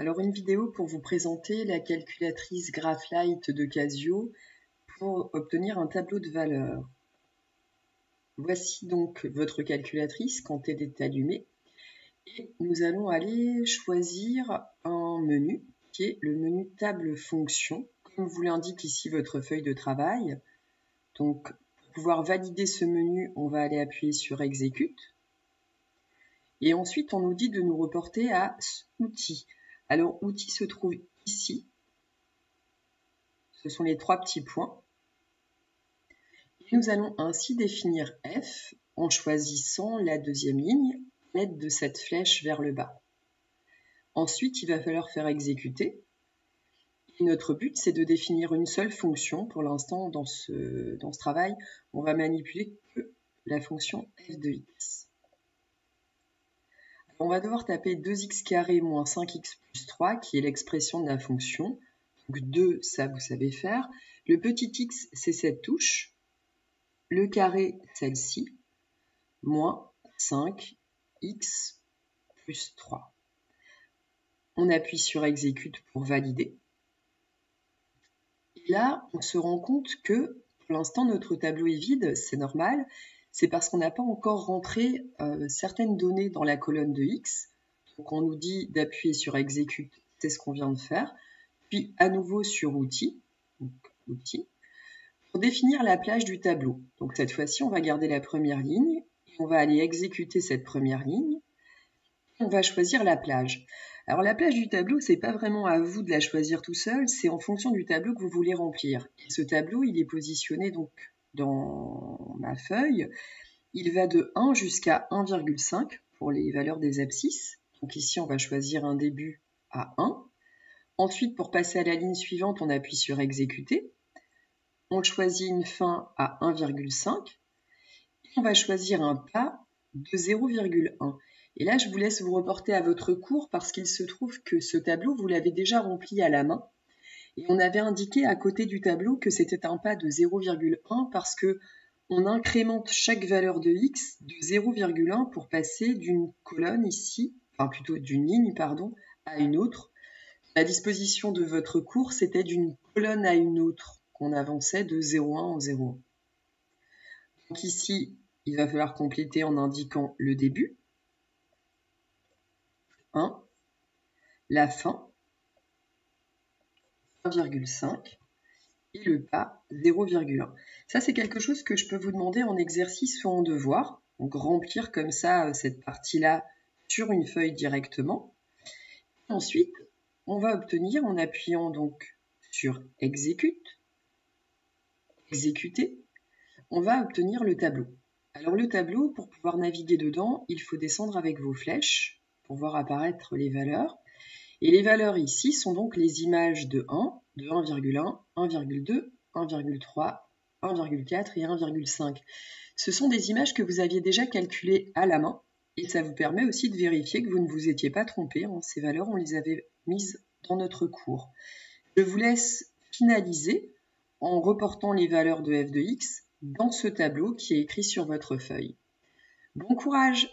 Alors une vidéo pour vous présenter la calculatrice Graphlight de Casio pour obtenir un tableau de valeurs. Voici donc votre calculatrice quand elle est allumée et nous allons aller choisir un menu qui est le menu table fonction, comme vous l'indique ici votre feuille de travail. Donc pour pouvoir valider ce menu, on va aller appuyer sur exécute et ensuite on nous dit de nous reporter à outils. Alors, outils se trouve ici. Ce sont les trois petits points. Et nous allons ainsi définir F en choisissant la deuxième ligne, à l'aide de cette flèche vers le bas. Ensuite, il va falloir faire exécuter. Et notre but, c'est de définir une seule fonction. Pour l'instant, dans ce travail, on va manipuler que la fonction f de x. On va devoir taper 2x carré moins 5x plus 3, qui est l'expression de la fonction. Donc 2, ça vous savez faire. Le petit x, c'est cette touche. Le carré, celle-ci. Moins 5x plus 3. On appuie sur exécute pour valider. Et là, on se rend compte que pour l'instant, notre tableau est vide, c'est normal. C'est parce qu'on n'a pas encore rentré certaines données dans la colonne de X. Donc on nous dit d'appuyer sur exécute, c'est ce qu'on vient de faire. Puis à nouveau sur outils, donc outils, pour définir la plage du tableau. Donc cette fois-ci, on va garder la première ligne, et on va aller exécuter cette première ligne. Et on va choisir la plage. Alors la plage du tableau, c'est pas vraiment à vous de la choisir tout seul, c'est en fonction du tableau que vous voulez remplir. Et ce tableau, il est positionné donc dans ma feuille, il va de 1 jusqu'à 1,5 pour les valeurs des abscisses. Donc ici, on va choisir un début à 1. Ensuite, pour passer à la ligne suivante, on appuie sur exécuter. On choisit une fin à 1,5. Et on va choisir un pas de 0,1. Et là, je vous laisse vous reporter à votre cours parce qu'il se trouve que ce tableau, vous l'avez déjà rempli à la main. Et on avait indiqué à côté du tableau que c'était un pas de 0,1 parce que on incrémente chaque valeur de x de 0,1 pour passer d'une colonne ici, enfin plutôt d'une ligne, pardon, à une autre. La disposition de votre cours, c'était d'une colonne à une autre qu'on avançait de 0,1 en 0,1. Donc ici, il va falloir compléter en indiquant le début, 1, la fin, 1,5, et le pas 0,1. Ça, c'est quelque chose que je peux vous demander en exercice ou en devoir. Donc, remplir comme ça cette partie-là sur une feuille directement. Ensuite, on va obtenir, en appuyant donc sur exécute, exécuter, on va obtenir le tableau. Alors le tableau, pour pouvoir naviguer dedans, il faut descendre avec vos flèches pour voir apparaître les valeurs. Et les valeurs ici sont donc les images de 1, de 1,1, 1,2, 1,3, 1,4 et 1,5. Ce sont des images que vous aviez déjà calculées à la main et ça vous permet aussi de vérifier que vous ne vous étiez pas trompé. Ces valeurs, on les avait mises dans notre cours. Je vous laisse finaliser en reportant les valeurs de f de x dans ce tableau qui est écrit sur votre feuille. Bon courage!